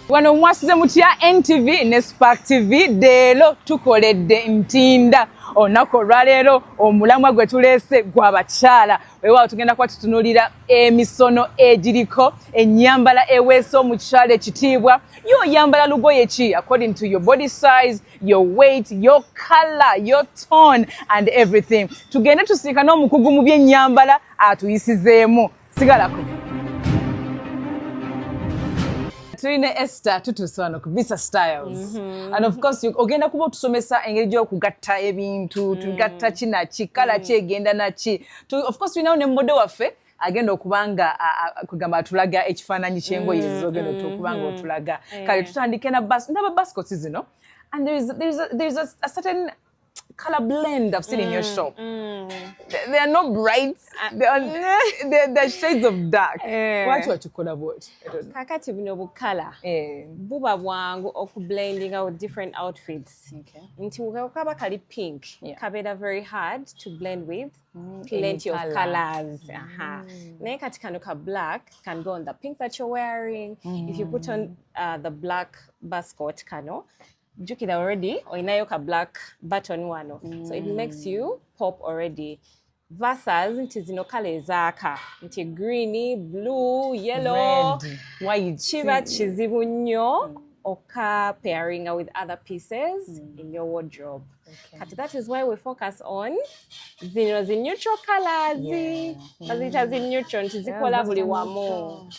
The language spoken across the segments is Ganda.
Wano Mwasuze Mutya NTV ne Spark TV leero tukoledde ntinda olunaku olwaleero omulamwa gwe tuleese gw'abakyala weewaawo tugenda kuba tutunuulira emisono egiriko ennyambala eweese omukyala ekitiibwa y'oyambala lugoye ki according to your body size, your weight, your color, your tone and everything. Tugende tusiika n'omukugu mu by'ennyambala atuyisizeemu sigalako. Tulina Esther tutuuse wano ku Visa Styles. And of course ogenda kuba otusomesa engeri gy'okugatta ebintu tugatta kinaki kala ki egenda naki. Of course tulinawo ne model waffe agenda okubanga kugamba atulaga ekifaananyi ky'engoye ezogenda okubanga otulaga. Kale tutandike na baskets zino. And there's a certain color blend I've seen in your shop. They are not bright. They're shades of dark. What you call about? Kakati buno bukala. Buba bwangu okublendinga with different outfits. Okay. Nti ukaba kali pink. Kabeda very hard to blend with. Plenty of colors. Naye kati kano ka black can go on the pink that you're wearing. If you put on the black basket kano, jukida already oinayo ka black button wano, so it makes you pop already. Versus nti zino kala ezaaka nti greeny, blue, yellow, red, white chiba chizibu nnyo oka pairing with other pieces in your wardrobe. Kati that is why we focus on zino zi neutral colors. Bazita zi neutral nti zikola buli wamu.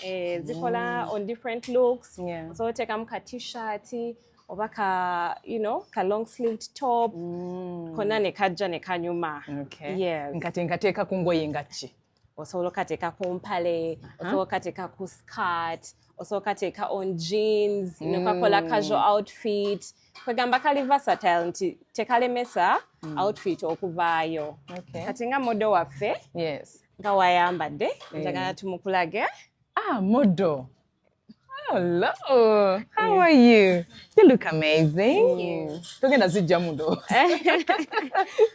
Zikola on different looks. So take ka t-shirt oba ka, ka long sleeved top, kona ne kajja ne kanyuma. Yes. Nkateeka ku ngoye nga ki? Osobola okateeka ku mpale, osobola okateeka ku skirt, osobola okateeka on jeans, nokakola casual outfit. Kwegamba kali versatile nti tekalemesa outfit okuvaayo. Kati nga model waffe, nga wayambadde, njagala tumukulage. Model. Hello, how are you? You look amazing. Tugenda zijja mundo.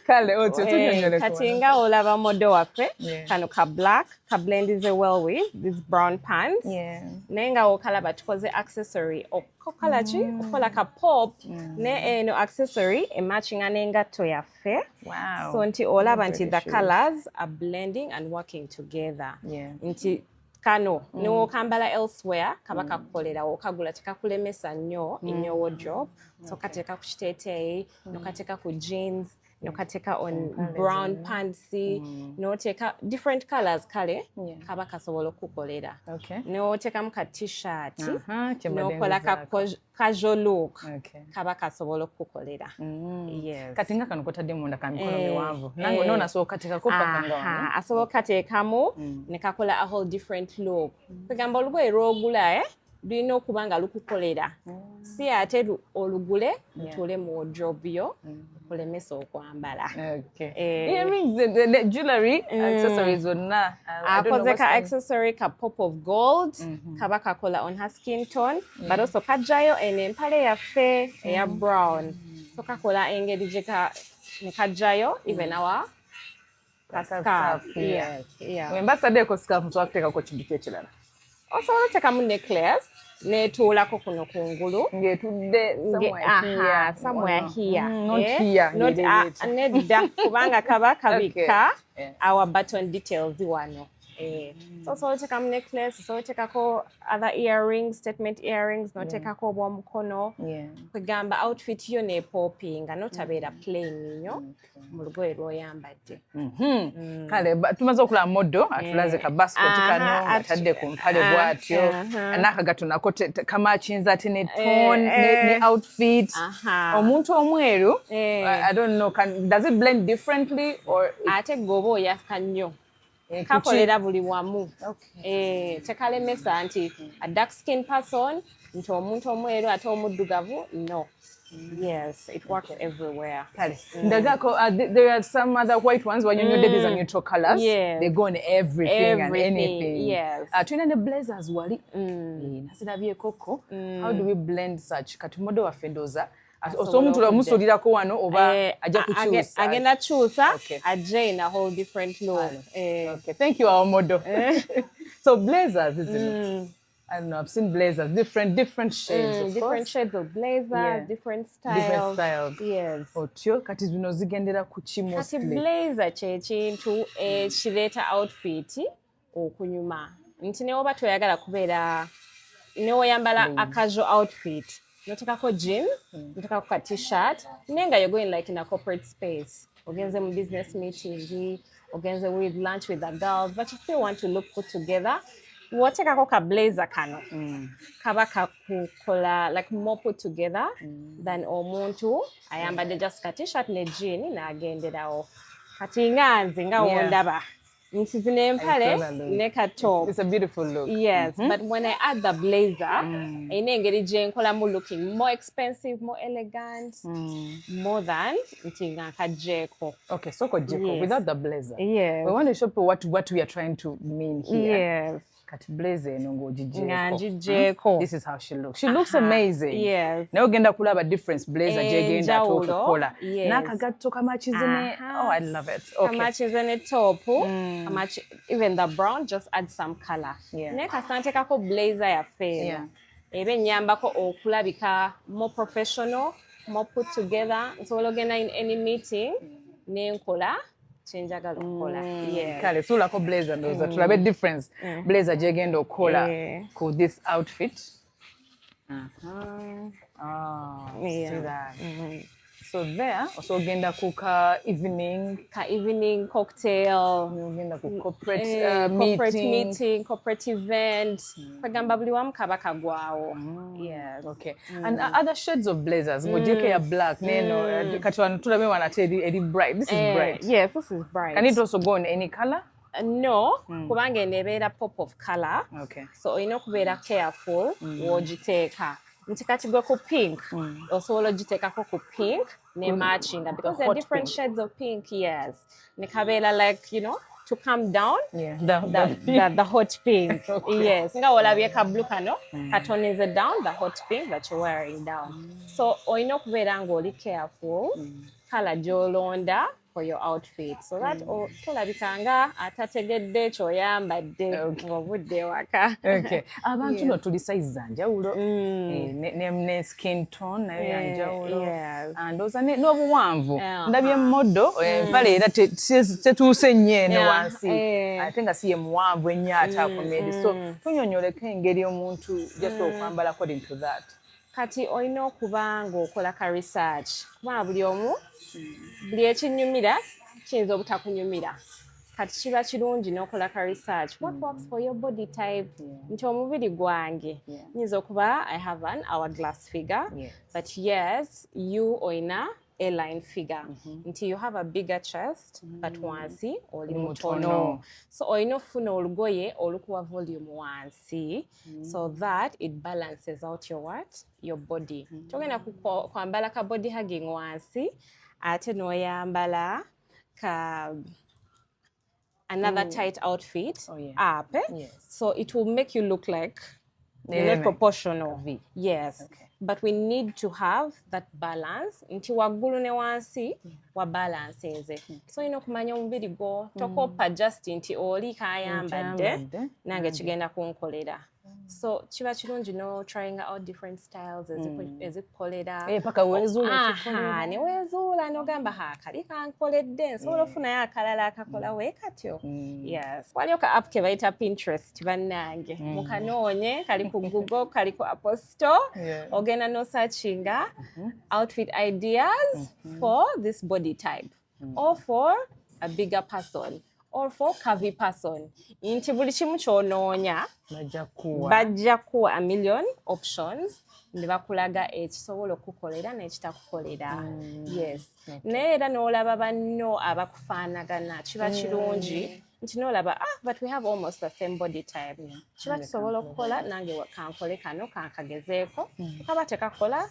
Kale otu tunyonyole. Kati nga olaba model waffe, kano ka black, ka blends well with these brown pants. Naye nga okalaba tukoze accessory okukala ki okola ka pop ne eno accessory ematchinga n'engatto yaffe. So nti olaba nti the colors are blending and working together. Nti kano no kambala elsewhere kabaka kukolera okagula tekakulemesa nnyo in your wardrobe. So kateka ku kiteteeyi, no kateka ku jeans, no kateka on brown pants, no teka different colors kale kabaka sobola okukolera. No teka mu ka t-shirt, no kola ka casual look kabaka sobola okukolera. Katinga kano kotadde munda ka mikono miwanvu. Nange nona so kateka ko pakanga. Asobola katekamu ne kakola a whole different look. Kugamba olugoye lwogula lulina okuba nga lukukolera. Si ate olugule lutule mu wardrobe yo okulemesa okwambala. It means the jewelry accessories zonna. Akoze ka accessory ka pop of gold kaba kakola on her skin tone, but also kajjayo empale yaffe eya brown. So kakola engeri gye ne kajjayo even our scarf. Wembasaddeko scarf nsobola kuteekako kintu kyekirala. Osobola otekamu necklace netuulako kuno kungulu ng'etudde somewhere here. Not here. Nedda kubanga kaba kabika our button details wano. So osobola otekamu necklace, osobola otekako other earrings, statement earrings, notekako obw'omukono. Kwegamba outfit yo nepoppinga notabeera plain nnyo mu lugoye lw'oyambadde. Kale tumaze okulaba model atulaze ka basket kano atadde ku mpale bw'atyo n'akagato nako kamachinza ate ne tone ne outfit. Omuntu omweru, I don't know, does it blend differently or ate goba oyaka nnyo kakolera buli wamu. Tekalemesa nti a dark skin person nti omuntu omweru ate omuddugavu, no. Yes, it works everywhere. There are some other white ones where these are neutral colors. They go on everything and anything. Tulina the blazers wali. Nasirabye koko. How do we blend such? Kati model waffe ndooza omuntu lwamusulirako wano oba ajja kukyusa. Agenda kyusa ajja in a whole different look. Thank you, our model. So blazers, isn't it? I don't know, I've seen blazers, different shades, of different course. shades of blazer, different styles. Different styles. Yes. Otyo, kati zino zigendera ku ki mostly? Kati blazer kye kintu kireeta outfit okunyuma. Nti ne oba toyagala kubeera ne oyambala a casual outfit. Notekako jeans, notekako ka t-shirt, nenga you're going like in a corporate space. Ogenze mu business meeting, ogenze with lunch with the girls, but you still want to look put together. Wotekako ka blazer kano. Kaba kakukola like more put together than omuntu ayambadde just ka t-shirt ne jean n'agenderawo. Kati nga wondaba. Nti zino empale ne ka top. It's a beautiful look. Yes, but when I add the blazer, ine engeri gye nkolamu looking more expensive, more elegant, more than nti nga kajeko. Okay, so kojeko without the blazer. Yes. We want to show people what we are trying to mean here. Yes. Kati blazer eno ng'ogijeko. This is how she looks. She looks amazing. Yes. Naye ogenda kulaba difference blazer gyegenda okukola. Yes. N'akagatto kamachizene. Oh, I love it. Okay. Kamachizene top. Even the brown just add some color. Ne kasantekako blazer yaffe. Eba ennyambako okulabika more professional, more put together. Nsobola ogenda in any meeting nenkola chenjagala okukola. Kale sulako blazer ndoza tulabe difference blazer gyegenda okukola ku this outfit. See that. So there also ogenda ku ka evening cocktail, ogenda ku corporate meeting, corporate event, kagamba buli wamu kaba kagwawo. Yes. Okay. And other shades of blazers ng'ogyeko ya black neno kati wano tulabe wanate eri bright. This is bright. Yes, this is bright. Can it also go in any color? No, kubanga enebeera pop of color. Okay. So oyina okubeera careful w'ogiteeka. Nti kati gwe ku pink, osobola ogiteekako ku pink ne matchinga because there are different shades of pink, yes. Ne kabeera like, you know, to calm down the hot pink. Okay. Yes. Nga olabye ka blue kano, katonize down the hot pink that you're wearing down. So oyina okubeera ng'oli careful, color gy'olonda for your outfit. So that tolabika nga atategedde ky'oyambadde ng'ovudde waka. Okay. Abantu no tuli size za njawulo. Ne skin tone nayo ya njawulo. Ndowooza n'obuwanvu. Ndabye modo empale era tetuuse nnyo eno wansi. Ate nga si ye muwanvu ennyo ataakomedi. So tunyonyoleko engeri omuntu just okwambala according to that. Kati oyina okuba ng'okola ka research. Kubanga buli ekinyumira kiyinza obutakunyumira. Kati kiba kirungi n'okola ka research. What works for your body type? Nti omubiri gwange. Nyinza okuba I have an hourglass figure. But yes, you oyina A-line figure. Nti you have a bigger chest, but wansi oli mutono. So oyina ofuna olugoye olukuwa volume wansi, so that it balances out your what? Your body. Togenda kwambala ka body hugging wansi, ate noyambala ka another tight outfit up. So it will make you look like you're not proportional. Yes. Okay. But we need to have that balance. Nti waggulu ne wansi wa balances. So ino kumanya omubiri gwo tokopa just nti oli kayambadde nange kigenda kunkolera. So kiba kirungi no trying out different styles ezikukolera. Paka weezuula. Ne weezuula n'ogamba kali kankoledde nsobola ofunayo akalala akakola weekatyo. Yes. Waliyo ka app ke bayita Pinterest bannange. Mukanoonye kali ku Google, kali ku Apple Store. Ogenda no searchinga outfit ideas for this body type or for a bigger person or for curvy person. Inti buli kimu ky'onoonya bajja kuwa a million options ne bakulaga ekisobola okukolera n'ekitakukolera. Yes. Naye era n'olaba banno abakufaanagana kiba kirungi nti n'olaba but we have almost the same body type. Kiba kisobola okukola nange kankole kano kankagezeeko kaba tekakola.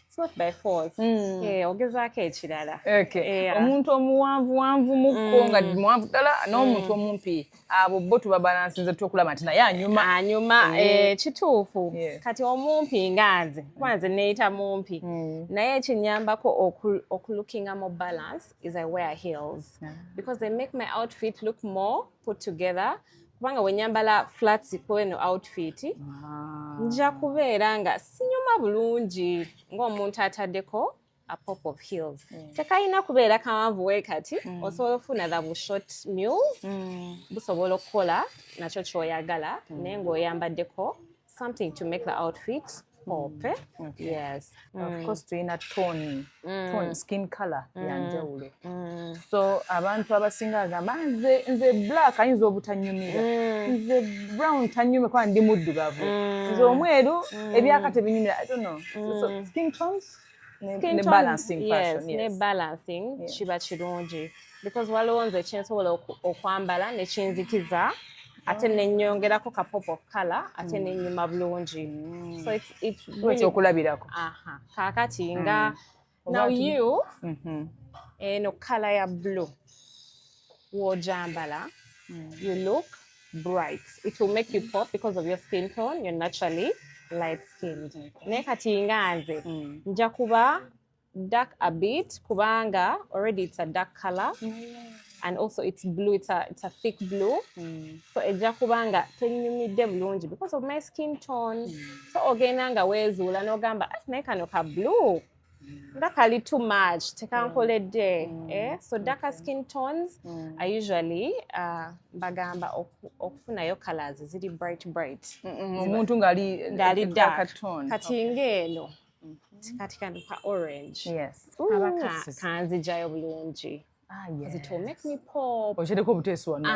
It's not by force. Ogezaako ekirala. Okay. Omuntu omuwanvu mukko nga muwanvu ddala n'omuntu omumpi abo bo tuba balansinze tukulaba nti naye anyuma kituufu. Kati omumpi nga nze kuba nze neeyita mumpi naye ekinyambako okulookinga more balance is I wear heels because they make my outfit look more put together. kubanga wenyambala flats kweno outfit nja kubeera nga sinyuma bulungi ng'omuntu ataddeko a pop of heels. Tekalina kubeera kawanvu weekati osobola ofuna the short mules busobola okukola nakyo ky'oyagala naye ng'oyambaddeko something to make the outfit pop. Yes. Of course tulina tone skin color yanjawulo. So abantu abasinga agamba nze black ayinza obutanyumira, nze brown tanyume kwa ndi muddugavu, nze omweru ebyaka tebinyumira. I don't know. So skin tones ne balancing fashion. Yes, ne balancing kiba kirungi because waliwo nze kyensobola okwambala ne kinzikiza ate nenyongerako ka pop of color ate nenyuma bulungi. So it's really okulabirako. Kakati nga now you eno color ya blue wojambala you look bright. It will make you pop because of your skin tone. You're naturally light skinned. Ne kati nga nze nja kuba dark a bit kubanga already it's a dark color. And also it's blue, it's a thick blue. So ejja kubanga tenyumidde bulungi because of my skin tone. So ogenda nga weezuula n'ogamba naye kano ka blue nga kali too much tekankoledde. So darker skin tones I usually bagamba okufunayo colors ziri bright omuntu ngali dark tone kati ng'eno kati kano ka orange kaba kanzijayo bulungi. Yes. It will make me pop. Okyereko obuteesi wano.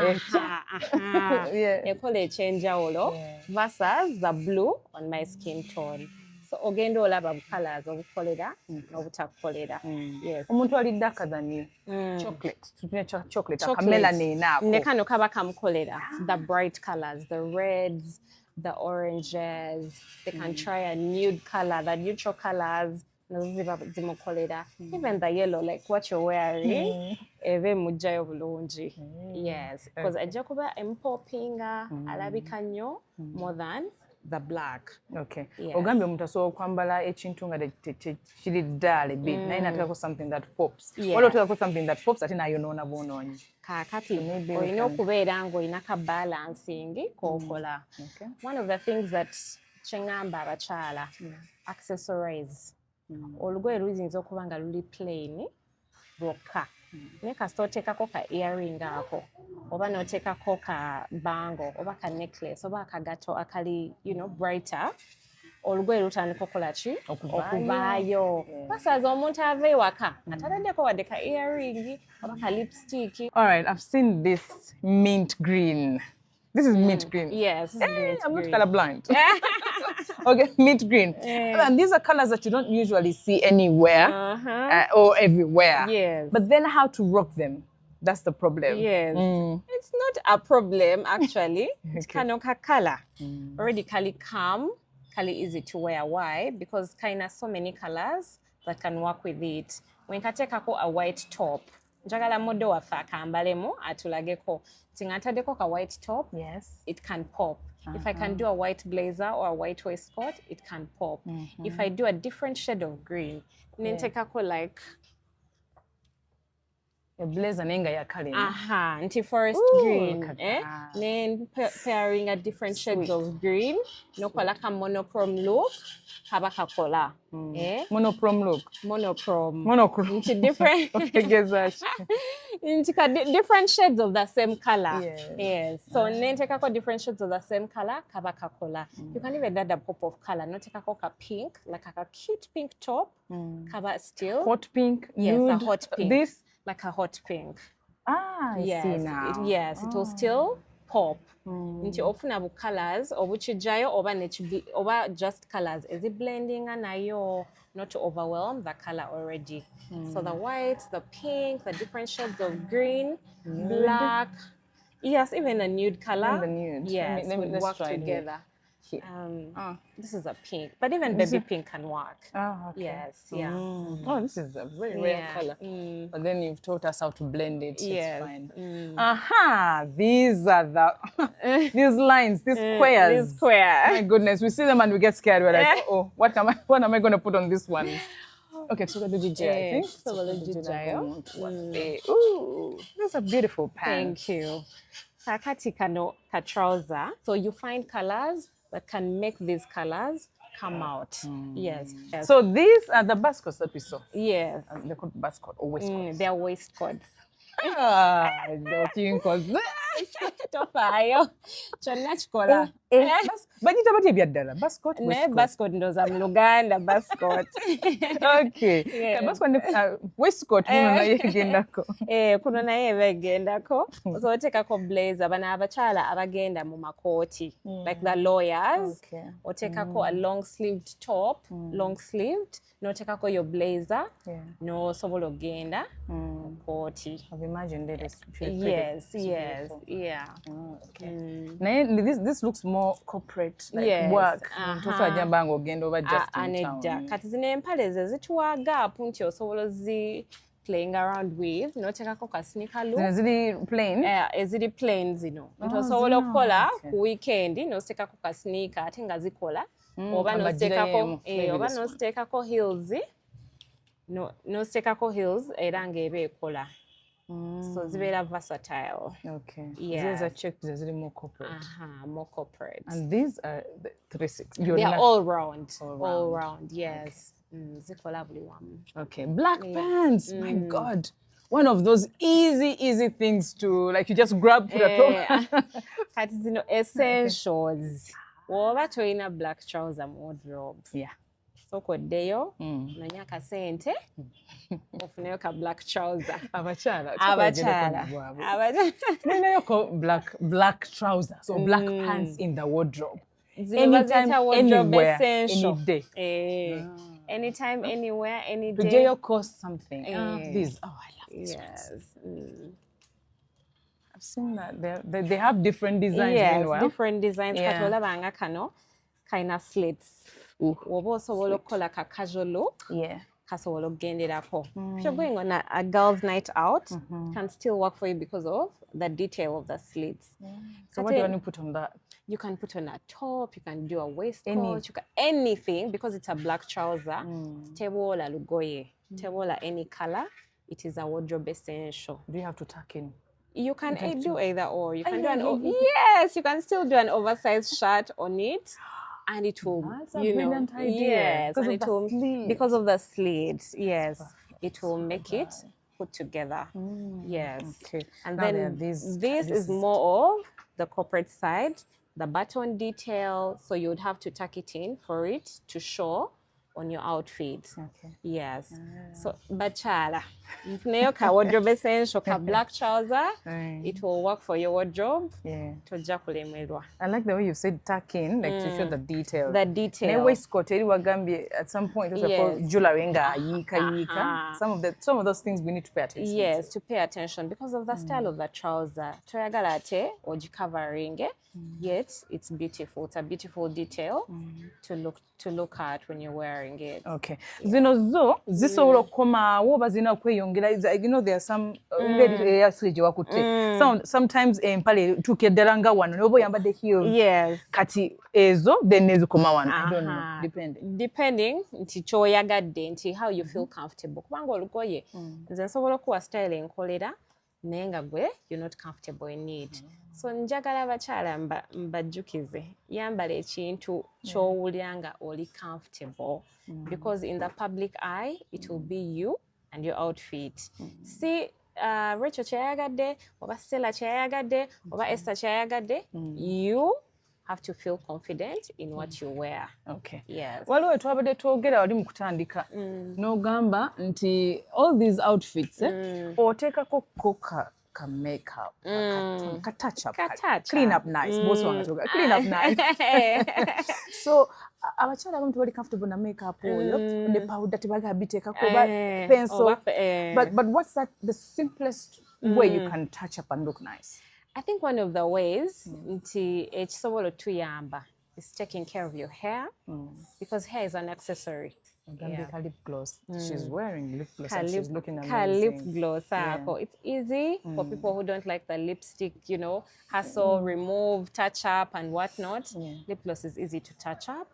Ekola ekyenjawulo versus the blue on my skin tone. So ogenda olaba colors obukolera n'obutakolera. Yes. Omuntu ali darker than you. Chocolate. Melanin ako. Ne kano kaba kamukolera. The bright colors, the reds, the oranges. They can try a nude color, the neutral colors. Even the yellow, like what you're wearing, eve mujayo bulungi. Yes, because ajja kuba empopinga alabika nnyo more than the black. Okay. Ogambye omuntu asobola okwambala ekintu nga kiri ddala bit naye nateekako something that pops. Waliwo oteekako something that pops ate nayonoona bwonoonyi. Kaakati olina okubeera ng'olina ka balancing k'okola. One of the things that kyengamba abakyala accessorize. Olugoye luyinza okuba nga luli plain lwokka naye kasita oteekako ka earring ako oba n'oteekako ka bango oba ka necklace oba akagato akali brighter olugoye lutandika okukola ki okuvaayo. Basaza omuntu ava ewaka ataladdeko wadde ka earring oba ka lipstick. All right, I've seen this mint green. This is mint green. Yes, this is mint I'm green. not colorblind. Okay, mint green. And these are colors that you don't usually see anywhere or everywhere. Yes. But then how to rock them? That's the problem. Yes. It's not a problem, actually. It's kind of a color. Already kali calm, kali easy to wear. Why? Because kind of so many colors that can work with it. When you take a white top, njagala modo waffe akambalemu atulageko tingatadeko ka white top. Yes, it can pop. If I can do a white blazer or a white waistcoat, it can pop. If I do a different shade of green, then take like a blazer nenga ya kale. Anti-forest green. Then pairing a different shades of green. No kolaka monochrome look. Kabaka kola. Monochrome look. Monochrome. Into different. Into different shades of the same color. Yes. So then take a different shades of the same color. Kabaka kola. You can even add a pop of color. Not take a pink, like a cute pink top. Kaba still. Hot pink. Yes, nude. a hot pink. This. Like a hot pink. I see now. It will still pop. Nti ofuna bu colors obuchijayo oba just colors. Is it blending nayo not to overwhelm the color already? So the white, the pink, the different shades of green, black. Yes, even a nude color. And the nude. Yes, let me work together. This is a pink, but even baby pink can work. Okay. Yes, yeah. Oh, this is a very rare color. But then you've taught us how to blend it. Yes. It's fine. These are the these lines, these squares. This square. My goodness, we see them and we get scared. We're like, oh, what am I going to put on this one? Okay, so the DJ, I think. So the DJ. Ooh, these are beautiful pants. Thank you. kakati kano ka trouser. So you find colors that can make these colors come out. Yes. So these are the baskets that we saw. Yes. They're called basket or waistcoats. They're waistcoats. Tofayo. Chonna chikola. Banyita batya byaddala basket Ne waistcoat. basket ndoza mu Luganda basket. Okay. Yeah. Basket waistcoat muno naye gendako. Kuno naye begendako. So otekako blazer bana abakyala abagenda mu makooti like the lawyers. Okay. Otekako a long sleeved top, long sleeved. Notekako your blazer. No sobola ogenda mu kooti. I've imagined it is Yes, yeah. Okay. This looks more corporate, like work. Tosajamba ng'ogenda over just in town. Kati zino empale ezo zituwa gap nti osobola playing around with. Notekako ka sneaker look. Ziri plain? Eziri plain zino. Nti osobola okukola ku weekend notekako ka sneaker ate nga zikola. Oba notekako heels. Notekako heels era ng'eba ekola. So zibeera versatile. Okay. Yeah. These are checked, these are more corporate. More corporate. And these are the 360. They are all round. All round, yes. Zikola buli wamu. Okay. Black pants. My God. One of those easy things to, like, you just grab for the top. Kati zino essentials. Woba toyina black trouser mu wardrobe. Yeah. Sokoddeyo nanya akasente ofuneyo ka black trouser. Abakyala. Ninayo black trouser. So black pants in the wardrobe. Anytime, anywhere, any day. Anytime, anywhere, any day. Today cost something. These. Oh, I love these ones. I've seen that. They have different designs. Yes, meanwhile. different designs. Katola banga kano kaina slits. Woba osobola okukola ka casual look. Yeah. Kasobola okugenderako. If you're going on a girls' night out, can still work for you because of the detail of the slits. So what do you want to put on that? You can put on a top, you can do a waistcoat, anything because it's a black trouser. Tebola lugoye, tebola any color. It is a wardrobe essential. Do you have to tuck in? You can do either or. You can yes, you can still do an oversized shirt on it. And it will, that's a brilliant idea. Yes, because of the slits, yes, it will make it put together. Yes, okay. And now then this is more of the corporate side, the button detail. So you would have to tuck it in for it to show on your outfit. Okay. Yes. So bachala, if ka wardrobe essential ka black trouser, it will work for your wardrobe. Yeah. I like the way you said tuck in, like to show the detail. The detail. Ne waistcoat wagambi at some point jewelry yika. Some of those things we need to pay attention. Yes, to pay attention because of the style of the trouser. Toyagala ate covering. Yet it's beautiful. It's a beautiful detail to look at when you're wearing it. Okay. Zino zo zisobola okkomaawo oba zina okweyongera. You know there are some sometimes empale tuke ddala nga wano oba oyambadde heels. Yes. Kati ezo then nezikoma wano. I don't know. Depending nti kyoyagadde nti how you feel comfortable. Kubanga olugoye nze nsobola okuwa style enkolera naye nga gwe you're not comfortable in it. So njagala abakyala mbajjukize yambala ekintu ky'owulira nga oli comfortable because in the public eye it will be you and your outfit. See Rachel kyayagadde oba Stella kyayagadde oba Esther kyayagadde, you have to feel confident in what you wear. Okay. Yes. Waliwo twabadde twogera wali mu kutandika n'ogamba nti all these outfits oteekako koka ka makeup, ka touch up, clean up nice. Boss wange clean up nice. So abakyala abamu tebali comfortable na makeup oyo ne powder tebaga biteekako pencil. But what's the simplest way you can touch up and look nice? I think one of the ways nti ekisobola tuyamba is taking care of your hair because hair is an accessory. Her lip gloss. She's wearing lip gloss and she's looking amazing. Her lip gloss. It's easy for people who don't like the lipstick, hassle, remove, touch up and whatnot. Lip gloss is easy to touch up.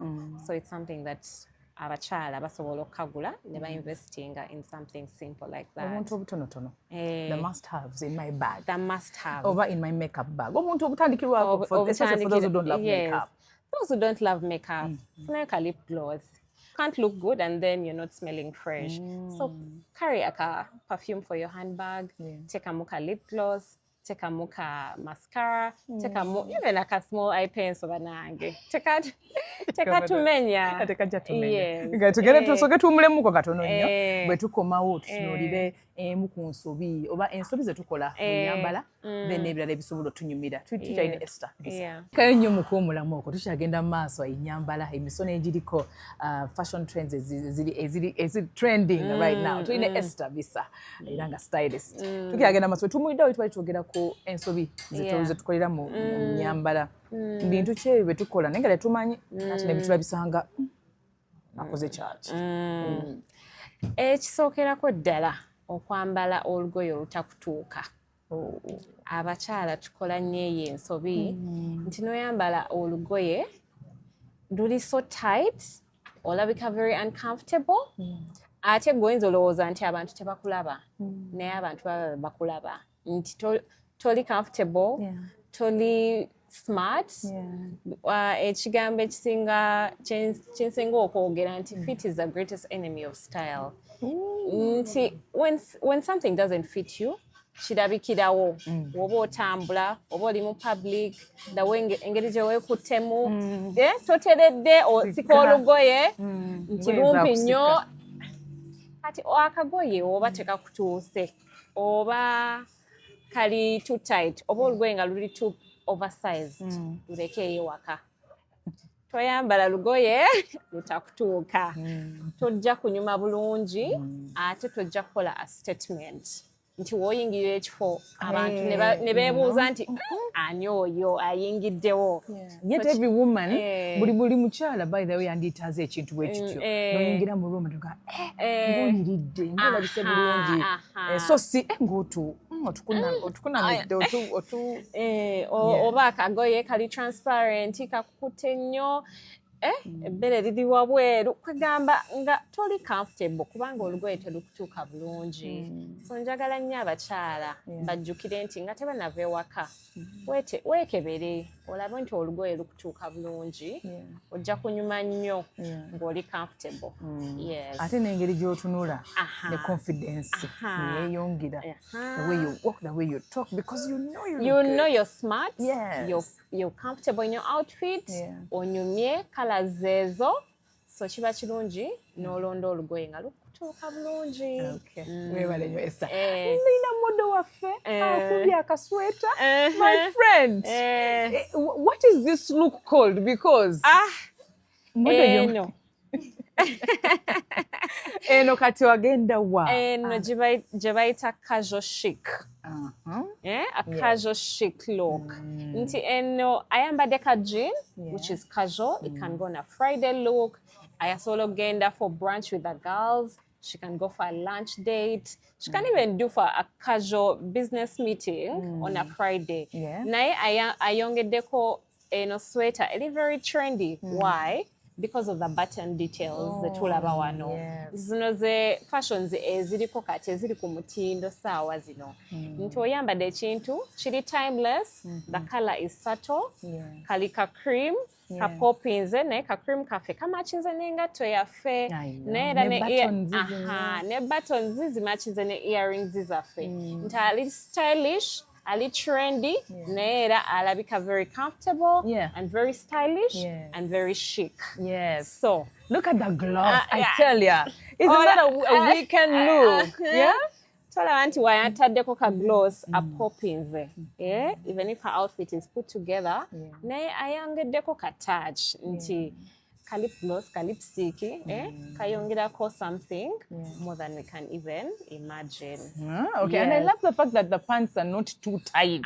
So it's something that abakyala basobola okukagula ne bainvestinga in something simple like that. Obuntu obutonotono. The must-haves in my bag. The must-have. Over in my makeup bag. Obuntu obutandikirwako, especially for those who don't love makeup. Those who don't love makeup, like a lip gloss. Can't look good and then you're not smelling fresh. So carry a perfume for your handbag, take a muka lip gloss, take a muka mascara, take a even like a small eye pencil banange. Take a tumenya. Take a tumenya. Tugere tusoke tumulemu katono nnyo bwe tukomawo tutunulire emu ku nsobi oba ensobi ze tukola mu nyambala then ebirala ebisobola otunyumira tuyita ine Esther kayo nnyo mu kuwumulamu okwo tukyagenda mu maaso ennyambala emisono egiriko fashion trends eziri trending right now tuyine Esther Bisa era nga stylist tukyagenda maaso tumuyidde we twali twogera ku ensobi ze tukolera mu nyambala bintu ki ebyo bye tukola naye nga tetumanyi ati ne bitulabisanga akoze kyaki ekisookerako ddala okwambala olugoye olutakutuuka. Abakyala tukola nnyo eyo ensobi nti n'oyambala olugoye luli so tight olabika very uncomfortable ate gwoyinza olowooza nti abantu tebakulaba naye abantu baba bakulaba nti toli comfortable toli smart. Ekigambo ekisinga kyensinga okwogera nti fit is the greatest enemy of style. Nti when something doesn't fit you kirabikirawo oba otambula oba oli mu public engeri gye weekuttemu toteredde osika olugoye nti lumpi nnyo kati akagoye oba tekakutuuse oba kali too tight oba olugoye nga luli too oversized lulekeeyo waka toyambala lugoye lutakutuuka tojja kunyuma bulungi ate tojja kukola a statement nti wooyingirira ekifo abantu ne beebuuza nti ani oyo ayingiddewo. Yet every woman buli mukyala by the way andiyitaza ekintu bwe kityo noyingira mu room tuga ng'oyiridde ng'olabise bulungi so si otukunamidde oba akagoye kali transparent kakutte nnyo ebbere liri wabweru kwegamba nga toli comfortable kubanga olugoye terukutuuka bulungi. So njagala nnyo abakyala bajjukire nti nga tebanava ewaka weekebere olabe nti olugoye lukutuuka bulungi ojja kunyuma nnyo ng'oli comfortable. Ate n'engeri gy'otunula ne confidence neyeeyongera the way you walk the way you talk because you know you're smart, you're comfortable in your outfit, onyumye colours ezo so kiba kirungi n'olonda olugoye nga lukutuuka bulungi. Weebale nnyo Esther. Nina modo waffe akubye akasweta my friend. What is this look called because eno eno kati wagenda wa eno gye bayita casual chic. A casual chic look. Nti eno ayambadde ka jean which is casual. It can go on a Friday look. Ayasobola ogenda for brunch with the girls. She can go for a lunch date. She can even do for a casual business meeting on a Friday. Naye ayongeddeko eno sweater eri very trendy. Why? Because of the button details zetulaba wano. Zino ze fashions eziriko kati eziri ku mutindo saawa zino. Nti oyambadde ekintu kiri timeless. The color is subtle. Kali ka cream kapopinze naye ka cream kaffe kamakinze n'engatto yaffe ne buttons zimakinze ne earrings zaffe. Nti ali stylish ali trendy naye era alabika very comfortable and very stylish and very chic. So look at the gloves. I tell ya, isn't that a weekend look? Tolaba nti wayataddeko ka gloss apopinze even if her outfit is put together naye ayongeddeko ka touch nti ka lip gloss ka lipstick kayongerako something more than we can even imagine. And I love the fact that the pants are not too tight.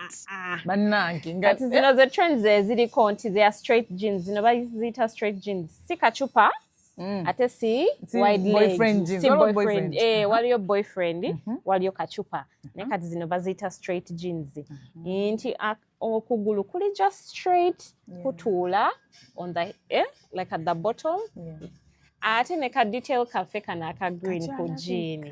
Kati zino ze trends eziriko nti they are straight jeans. Zino baziyita straight jeans. Si kacupa ate si wide leg. Si boyfriend. Waliyo boyfriend, waliyo kacupa. Naye kati zino baziyita straight jeans. Nti okugulu kuli just straight kutuula on the like at the bottom. ate ne ka detail kaffe kana aka green ku jean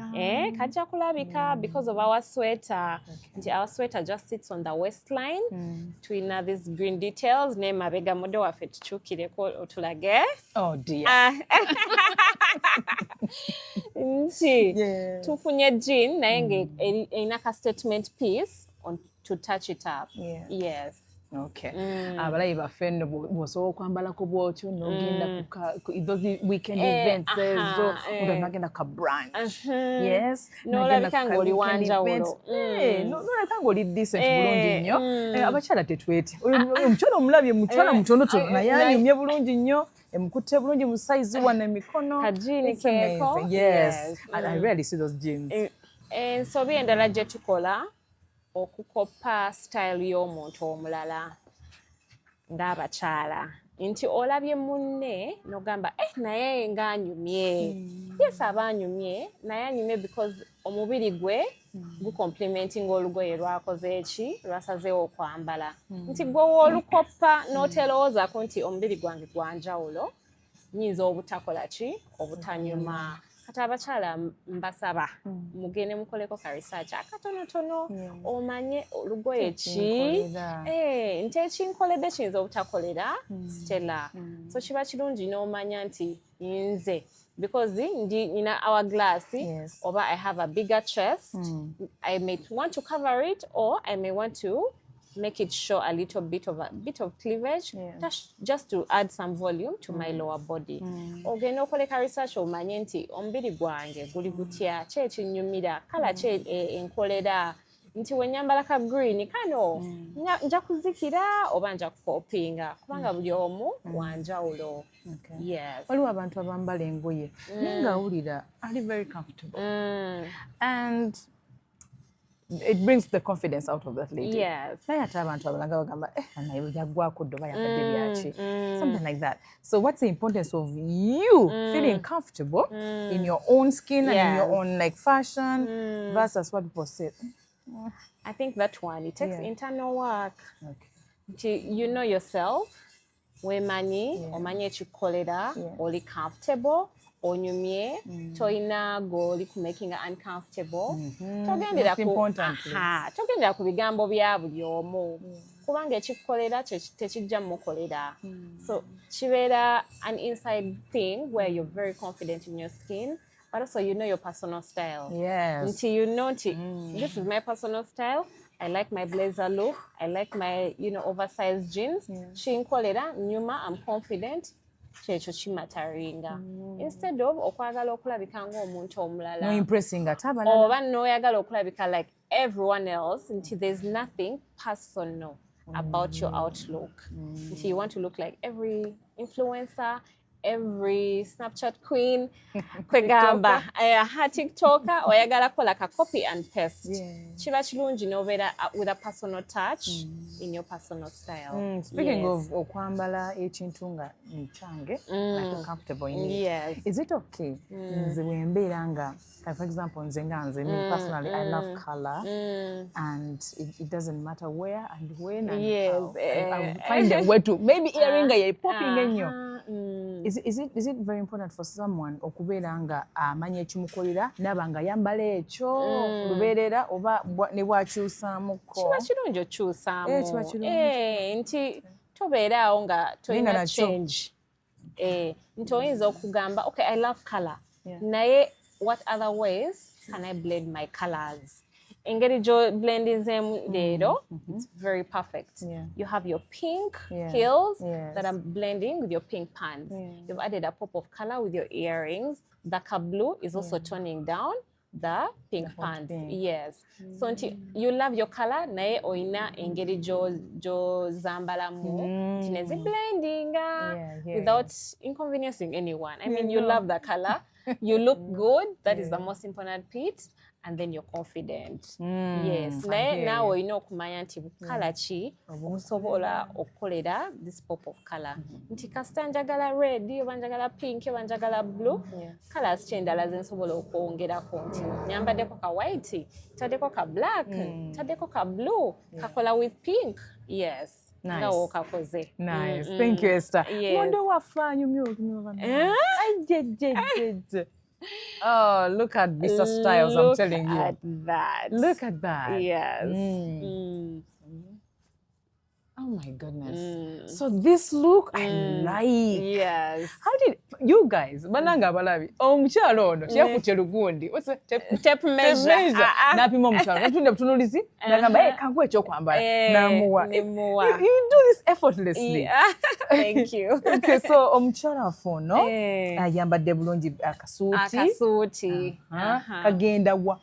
kajja kulabika because of our sweater. Nti our sweater just sits on the waistline. Tulina these green details ne mabega model waffe tukyukireko otulage. Oh dear. Nti tufunye jean naye nga erina ka statement piece to touch it up. Yes. Okay. Abalayi baffe nno bw'osobola okwambalako bw'otyo n'ogenda ku those weekend events ezo ng'ogenda ka brunch. Yes. N'olabika ng'oli wanjawulo. N'olabika ng'oli decent bulungi nnyo. Abakyala tetwete. Omukyala omulabye mukyala mutonotono naye anyumye bulungi nnyo. Emukutte bulungi mu size wano emikono. Kajiini keeko. Yes. And I rarely see those jeans. Ensobi endala gye tukola okukopa style y'omuntu omulala ng'abakyala nti olabye munne n'ogamba naye ng'anyumye. Yes, aba anyumye naye anyumye because omubiri gwe gucomplimenting olugoye lwakoze eki lwasazeewo okwambala. Nti gwe woolukopa n'oterowoozaako nti omubiri gwange gwanjawulo nnyinza obutakola ki obutanyuma. Kati abakyala mbasaba mugende mukoleko ka research akatonotono omanye olugoye ki nti ekinkoledde kiyinza obutakolera Stella. So kiba kirungi n'omanya nti nze because nina hourglass oba I have a bigger chest. I may want to cover it or I may want to make it show a little bit of cleavage, just to add some volume to my lower body. Ogenda okoleka research omanye nti omubiri gwange guli gutya, ki ekinyumira, kala ki enkolera, nti wenyambala ka green kano nja kuzikira oba nja kukopinga kubanga buli omu wanjawulo. Yes. Waliwo abantu abambala engoye naye ng'awulira ali very comfortable and it brings the confidence out of that lady. Yes. Naye ate abantu abalanga bagamba naye byaggwako ddo bayambadde byaki, something like that. So what's the importance of you feeling comfortable in your own skin and in your own like fashion versus what people say? I think that one, it takes internal work. You know yourself, omanye ekikukolera, oli comfortable, onyumye, toyina goli ku making uncomfortable. Togendera ku bigambo bya buli omu. Kubanga ekikukolera tekijja mukolera. So kibeera an inside thing where you're very confident in your skin. But also you know your personal style. Yes. Until you know, this is my personal style. I like my blazer look. I like my, oversized jeans. Chinkolera, nyuma, I'm confident. Checho chimataringa. Instead of okwagala okulabika ng'omuntu omulala. No impressing at all. Oba noyagala okulabika like everyone else until there's nothing personal about your outlook. Until you want to look like every influencer, every Snapchat queen, kwegamba, TikToker, oyagala kola ka copy and paste. Chiba chilungi novera with a personal touch in your personal style. Speaking of okwambala ekintu nga nchange, like comfortable in it. Yes. Is it okay? Nze wembeera nga, for example, nze me personally, I love color and it doesn't matter where and when and how. I'll find a way to, maybe earring ye popping ennyo. Is it very important for someone okubeera nga amanya ekimukolera naba nga yambala ekyo lubeerera oba ne bwakyusaamuko? Kiba kirungi okyusaamu. Nti tobeeraawo nga tolina change. Nti oyinza okugamba, okay, I love color. Naye what other ways can I blend my colors? Engeri jo blending leero, it's very perfect. You have your pink heels that I'm blending with your pink pants. You've added a pop of color with your earrings. The blue is also toning down the pink pants. Yes. So until you love your color, naye oina engeri jo zambalamu tinezi blending without inconveniencing anyone. I mean, you love the color. You look good. That is the most important bit. And then you're confident. Yes. Now we know kumanya nti color chi osobola okukolera this pop of color. Nti kasita njagala red, oba njagala pink, oba njagala blue. Colors chendala zensobola okwongerako nti nyambaddeko ka white, taddeko ka black, taddeko ka blue, kakola with pink. Yes. nga wokakoze. Nice. Thank you, Esther. Wonder what fun you milk. Oh, look at Visa Styles, I'm telling you. Look at that. Look at that. Yes. Oh my goodness. So this look I like. Yes. How did you guys, bananga balabi, omukyalo ono yakutye lugundi. What's the tape measure? Napima omukyalo. Natunda butunulizi. Nagamba kangu ekyokwambala. Namuwa. You do this effortlessly. Yeah. Thank you. Okay, so omukyalo afono ayambadde bulungi akasuuti. Kagenda wa.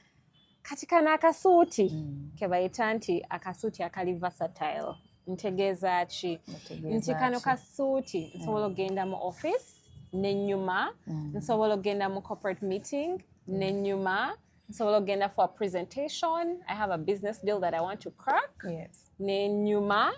Kati kana akasuuti kebayita nti akasuuti akali versatile. Ntegeeza ki nti kano kasuuti nsobola ogenda mu office n'ennyuma nsobola ogenda mu corporate meeting n'ennyuma nsobola ogenda for a presentation. I have a business deal that I want to crack n'ennyuma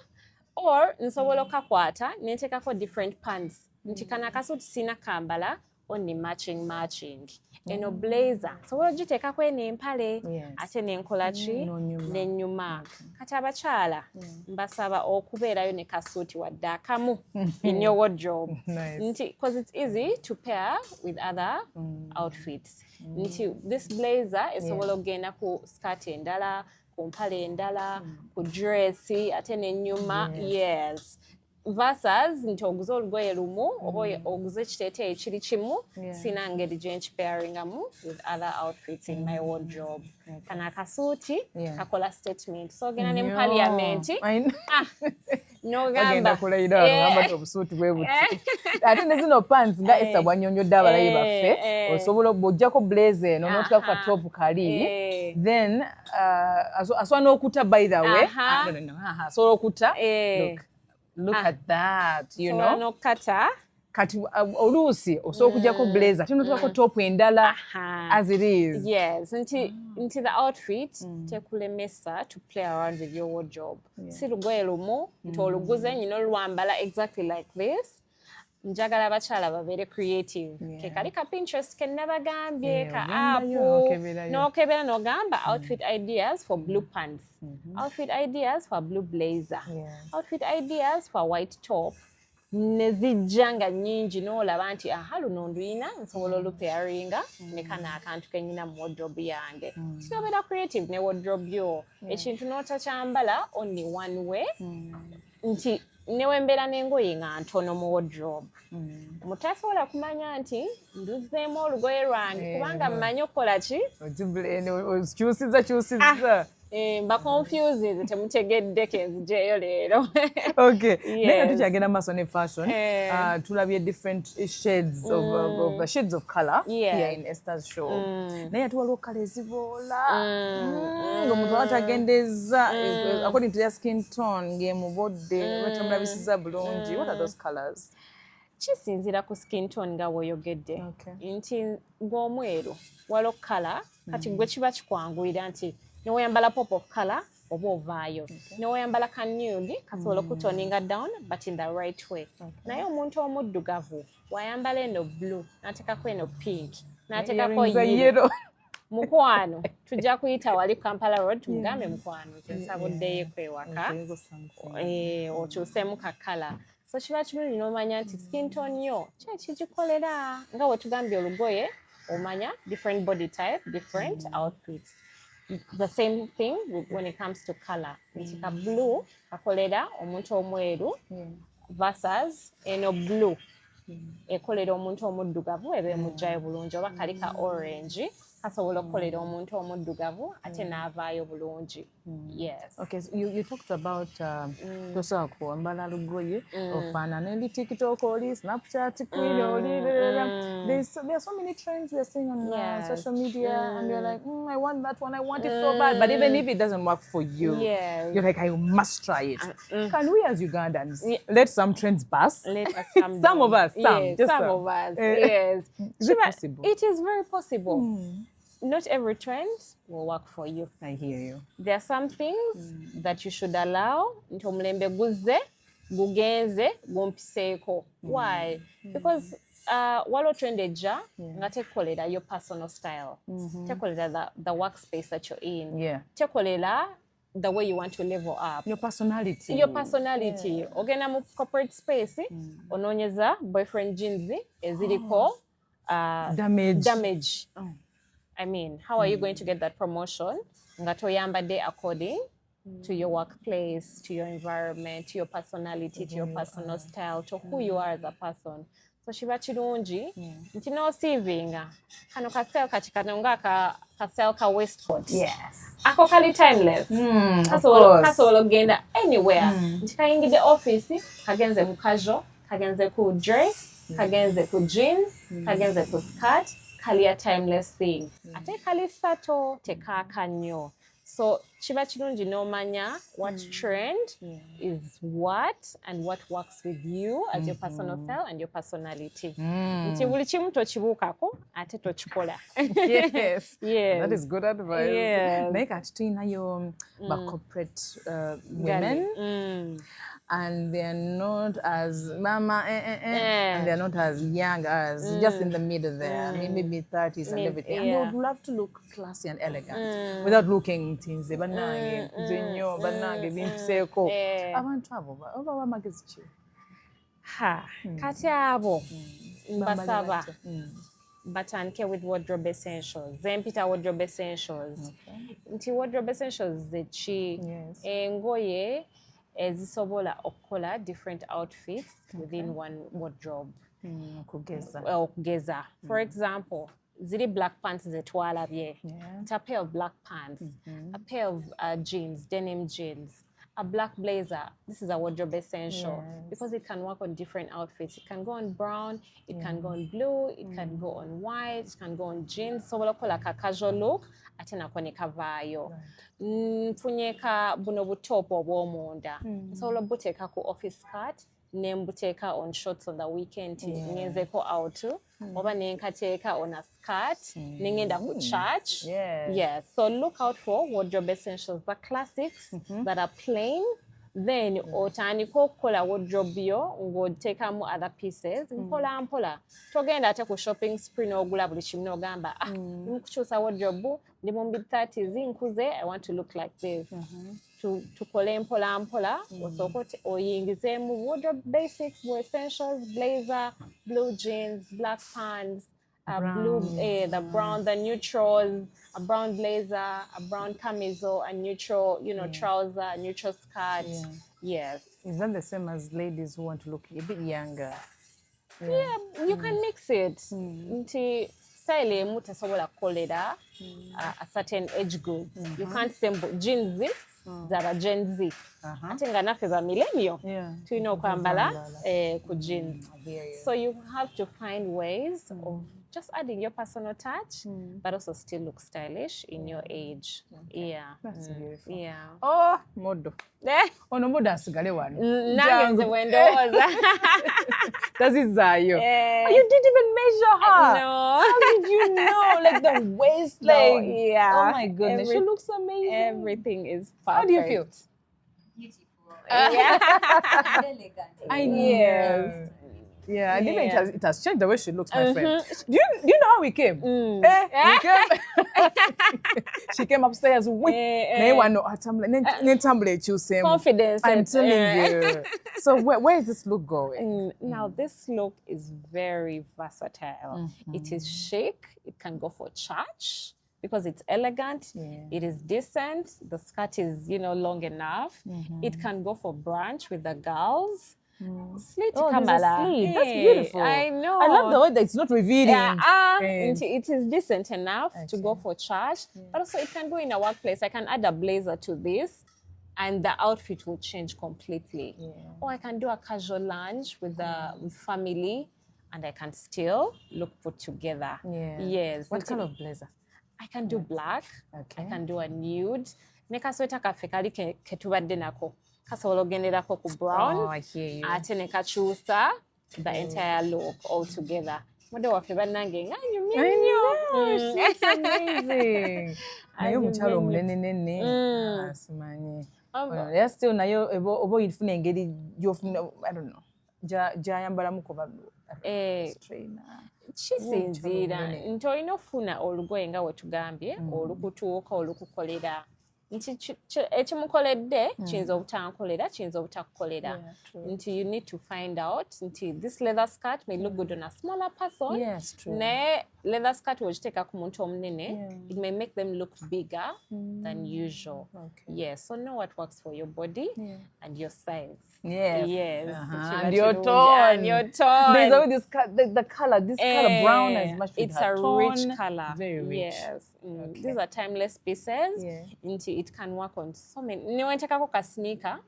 or nsobola okakwata n'enteekako different pants nti kano akasuuti sina kambala only matching eno blazer sobola ogiteekako eno empale ate nenkola ki n'ennyuma kati abakyala mbasaba okubeerayo ne kasuuti wadde akamu in your wardrobe nti because it's easy to pair with other outfits nti this blazer esobola ogenda ku skirt endala ku mpale endala ku dress ate n'ennyuma versus nti oguze olugoye lumu oba oguze ekiteeteeyi ekiri kimu sina ngeri gye nkipairingamu with other outfits in my wardrobe. Kana akasuuti kakola statement. So ogenda ne mu parliament n'ogamba obusuuti bwe buti. Ate ne zino pants nga Esther bw'annyonnyodde abalayi baffe osobola bw'oggyako blazer eno n'otuukako ka top kali then asobola n'okutta by the way asobola okutta look at that, you know. No kata. Kati oluusi osobola okuggyako blazer ate n'otuukako top endala as it is. Yes, into the outfit tekulemesa to play around with your wardrobe. Si lugoye lumu nti oluguze nyina olwambala exactly like this. Njagala abakyala babeere creative. Ke kali ka Pinterest ke nabagambye ka app n'okebera n'ogamba outfit ideas for blue pants, outfit ideas for blue blazer, outfit ideas for white top. Ne zijja nga nnyingi n'olaba nti luno nduyina nsobola olupairinga ne kano akantu ke nnyina mu wardrobe yange. Kinobeera creative ne wardrobe yo. Ekintu n'otakyambala only one way nti newembeera n'engoye nga ntono mu wardrobe. Mutasobola kumanya nti nduzeemu olugoye lwange kubanga mmanyi okukola ki? Kyusizza. Mba confused temutegedde kenzijeeyo leero. Okay. Naye tukyagenda maaso ne fashion. Tulabye different shades of shades of color here in Esther's show. Naye ate waliwo kala eziboola. Ng'omuntu atagendeza according to their skin tone ng'emubodde batamulabisiza bulungi. What are those colors? Kisinziira ku skin tone nga bw'oyogedde. Nti ng'omweru waliwo kala kati gwe kiba kikwanguyira nti n'oyambala pop of color oba ovaayo n'oyambala ka nude kasobola okutoninga down but in the right way. Naye omuntu omuddugavu wayambala eno blue n'ateekako eno pink n'ateekako yellow mukwano tujja kuyita wali Kampala Road tumugambe mukwano nsabuddeyo kwewaka okyuseemu ka kala. So kiba kirungi n'omanya nti skin tone yo kigikolera nga bwe tugambye olugoye omanya different body type different outfits. The same thing when it comes to color. Nti ka blue kakolera omuntu omweru versus eno blue ekolera omuntu omuddugavu ebe mujjayo bulungi oba kali ka orange kasobola okukolera omuntu omuddugavu ate n'avaayo bulungi. Yes. Okay, so you talked about tosobola kwambala lugoye ofaanana oli TikTok oli Snapchat queen oli there are so many trends we are seeing on social media and you're like I want that one, I want it so bad, but even if it doesn't work for you you're like I must try it. Can we as Ugandans let some trends pass? Let us come some of us yes. Is it possible? It is very possible. Not every trend will work for you. I hear you. There are some things that you should allow nti omulembe guzze gugenze gumpiseeko. Why? Because waliwo trend ejja nga tekolera your personal style. Tekolera the workspace that you're in. Tekolera the way you want to level up. Your personality. Ogenda mu corporate space, ononyeza boyfriend jeans eziriko damage. I mean, how are you going to get that promotion? Nga toyambadde according to your workplace, to your environment, to your personality, to your personal style, to who you are as a person. So shiba chirungi nti no sivinga kano kasel kachikanonga kasel ka waistcoat. Yes. Ako kali timeless. Kasolo genda anywhere. Nti kayingide office kagenze mu casual, kagenze ku dress, kagenze ku jeans, kagenze ku skirt, kali a timeless thing. Ate kali sato tekaka nnyo. So chiba chirungi nomanya what trend is what and what works with you as your personal style and your personality. Nti buli kimu tokibuukako ate tokikola. Yes. Yes. That is good advice. Yes. Naye kati tulinayo corporate women and they're not as mama and they're not as young as just in the middle there. I mean, maybe 30s and everything. And they would love to look classy and elegant without looking things. Banange, zenyo, banange, bimpiseko. Abantu abo oba bamagezi ki? Kati abo mbasaba batandike with wardrobe essentials. Zempita wardrobe essentials. Nti wardrobe essentials zechi engoye ezisobola okukola different outfits within one wardrobe. Okugeza. For example, ziri black pants zetwalabye. It's a pair of black pants, a pair of jeans, denim jeans, a black blazer. This is a wardrobe essential because it can work on different outfits. It can go on brown, it can go on blue, it can go on white, it can go on jeans. So like a casual look, ate nakoneka vayo. Mfunyeka buno butopo obw'omunda. So buteeka ku office skirt, nembuteeka on shorts on the weekend, ngenzeko out. Oba nenkateeka on a skirt, nengenda ku church. Yes. So look out for wardrobe essentials, the classics that are plain. Then otandika okukola wardrobe yo ng'oteekamu other pieces. Mpola. Togenda ate ku shopping spree n'ogula buli kimu n'ogamba nkukyusa wardrobe ndi mu mid-30s nkuze, I want to look like this. Tukole mpola osooka oyingizeemu wardrobe basics, essentials, blazer, blue jeans, black pants, blue, the brown, the neutrals, a brown blazer, a brown camisole, a neutral, trouser, a neutral skirt. Yes. Is that the same as ladies who want to look a bit younger? Yeah, you can mix it. Nti style emu tesobola kukolera a certain age group. You can't say jeans zara Gen Z. Ate nga naffe ba millennial. Tulina okwambala ku jeans. So you have to find ways of just adding your personal touch, but also still look stylish in your age. That's beautiful. Oh, modo. Ono modo asigale wano. Nange nze wendowooza. Tazizayo. You didn't even measure her. No. How did you know? Like the waist, like, oh my goodness, she looks amazing. Everything is perfect. How do you feel? Beautiful. Elegant. I know. Yeah, I think it has changed the way she looks, my friend. Do you know how we came? We came. She came upstairs with confidence. I'm telling you. So where is this look going? Now this look is very versatile. It is chic. It can go for church because it's elegant. It is decent. The skirt is long enough. It can go for brunch with the girls. Slit Kamala. That's beautiful. I know. I love the way that it's not revealing. It is decent enough to go for church, but also it can go in a workplace. I can add a blazer to this, and the outfit will change completely. Or I can do a casual lunch with family, and I can still look put together. Yes. What kind of blazer? I can do black. I can do a nude. Neka sweta kafe kali ketubadde nako. Kasobola ogenderako ku brown. Oh, I hear you. Ate ne kakyusa the entire look all together. Mode waffe bannange nga nyumye nnyo. She's amazing. Naye omukyalo omunenenene asimanyi. Naye still nayo oba oyifuna engeri gy'ofuna, I don't know, gy'ayambalamu kuba kisinziira nti olina okufuna olugoye nga we tugambye olukutuuka olukukolera nti ekimukoledde kiyinza obutankolera kiyinza obutakukolera nti you need to find out nti this leather skirt may look good on a smaller person naye leather skirt wogiteeka ku muntu omunene it may make them look bigger than usual. Yes, so know what works for your body and your size. Yes. And your tone. There's always the color. This color brown is much with it's her a tone. rich color. Very rich. Yes. These are timeless pieces. It can work on so many. Niwentekako ka sneaker.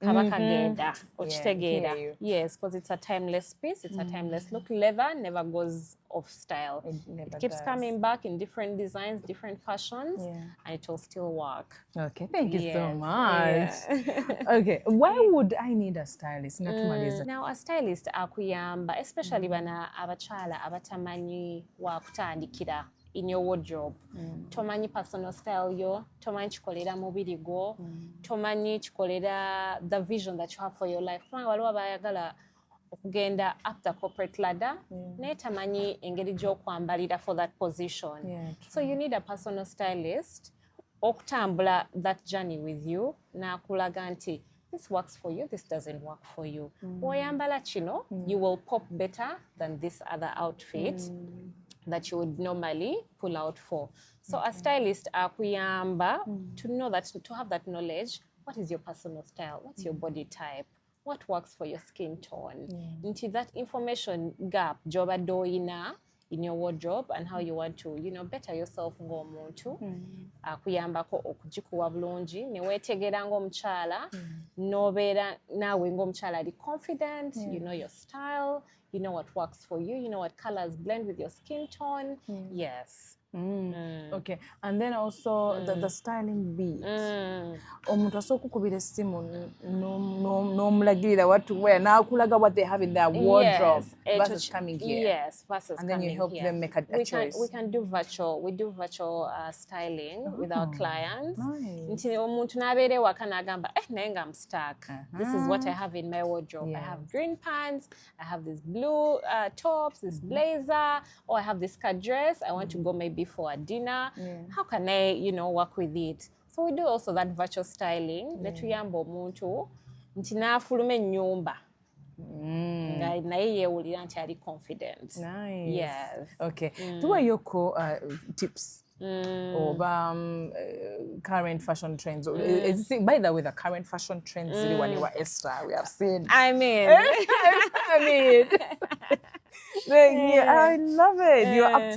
Kaba kagenda. Okitegeera. Yes, because it's a timeless piece. It's a timeless look. Leather never goes off style. It keeps coming back in different designs, different fashions, and it will still work. Okay, thank you so much. Okay, why would I need a stylist? Now, a stylist akuyamba, especially bana abakyala abatamanyi wa kutandikira in your wardrobe. Tomanyi personal style yo, tomanyi chikolera mubiri gwo, tomanyi chikolera the vision that you have for your life. Kubanga waliwo abayagala okugenda up the corporate ladder, naye tamanyi engeri gy'okwambalira for that position. So you need a personal stylist okutambula that journey with you, n'akulaga nti this works for you, this doesn't work for you. Oyambala kino, you will pop better than this other outfit that you would normally pull out for. So a stylist akuyamba to know that, to have that knowledge, what is your personal style, what's your body type, what works for your skin tone. Into that information gap, joba doina in your wardrobe and how you want to, better yourself ng'omuntu. Akuyambako okugikuwa bulungi, neweetegerera ng'omukyala, nobeera naawe ng'omukyala ali confident, you know your style, you know what works for you, you know what colors blend with your skin tone. Yes. Okay, and then also the styling beat. Omuntu asobola okukubira essimu n'omulagirira what to wear, n'akulaga what they have in their wardrobe versus coming here. Yes, versus and then coming you help here. them make a choice. We can do virtual. We do virtual styling with our clients. Nti omuntu n'abeera ewaka n'agamba, naye nga I'm stuck. This is what I have in my wardrobe. I have green pants, I have this blue tops, this blazer, or I have this cut dress. I want to go maybe for a dinner. How can I, work with it? So we do also that virtual styling. Netuyamba omuntu nti n'afuluma ennyumba nga naye yeewulira nti ali confident. Nice. Yes. Okay. Tuwayoko tips oba current fashion trends. By the way, the current fashion trends really when you were Esther, we have seen. I mean, I love it.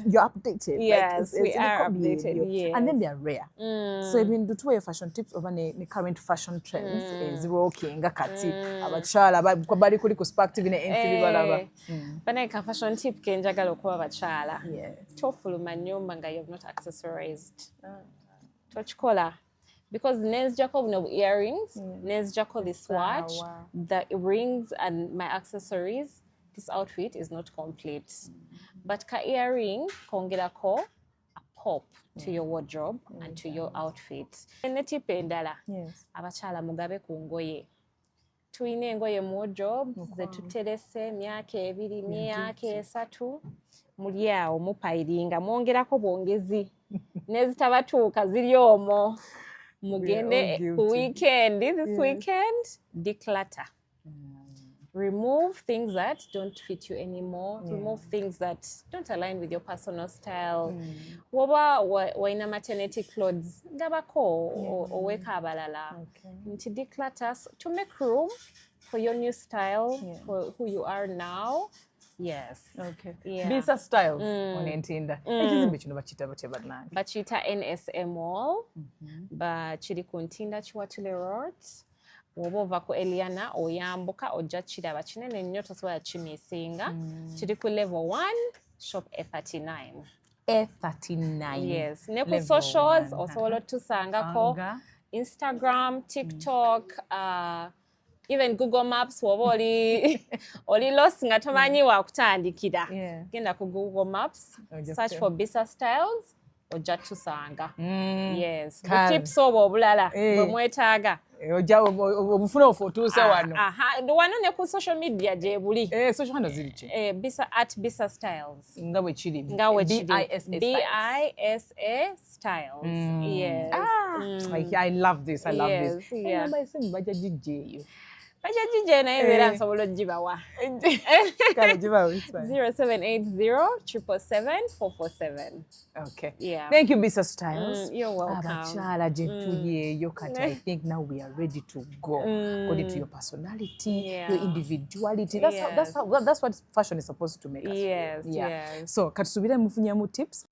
You're updated. Yes, like, we are updated. Yes. And then they are rare. So even the two fashion tips over the current fashion trends is working. Kati abakyala bali kuli perspective ne entry balaba. Bana ka fashion tip ke njagala okuba abakyala. Tofuluma nnyumba nga you've not accessorized. Tochikola. Because nezijako buno earrings, nezijako this watch, the rings and my accessories, this outfit is not complete. But ka earring kongerako a pop to your wardrobe and to your outfit. Ne tip endala. Abakyala mugabe ku ngoye. Tuyina engoye mu wardrobe ze tuterese myaka 2, myaka 3. Muli awo mupayiringa mwongerako bwongezi. Nezitabatuuka ziri omwo. Mugende ku weekend, this weekend, declutter. Remove things that don't fit you anymore. Remove things that don't align with your personal style. Woba waina maternity clothes, gabako oweka abalala. Nti declutter to make room for your new style, for who you are now. Yes. Okay. Bisa styles onentinda. Ekizimbe kino bakita batya bannange. Bakiyita NSMall. Bakiri ku Ntinda Kiwatule Road. Woba ova ku Eliana oyambuka ojja kiraba kinene nnyo tosobola kimisinga. Kiri ku level 1 shop A39. A39. Yes. Ne ku socials osobola otusangako Instagram, TikTok, even Google Maps woba oli lost nga tomanyi wa kutandikira. Genda ku Google Maps, search for Bisa Styles, ojja tusanga. Yes. The tips oba obulala bwe mwetaaga Oja obufuna ofutuuse wano. Wano ne ku social media gye buli. Social handle ziri ki? Bisa Styles. Nga bwe kiri. BISA Styles. Yes. I love this. I love this. Yeah. Namba esimu bajja gijjeeyo. Bajja gijje naye beera nsobola ogibawa. Kale gibawo. 0780 Okay. Yeah. Thank you, Bisa Styles. You're welcome. Abachala gye tuyeeyo kati I think now we are ready to go according to your personality, your individuality. That's what fashion is supposed to make us. Yes. So, kati subira mufunyamu tips.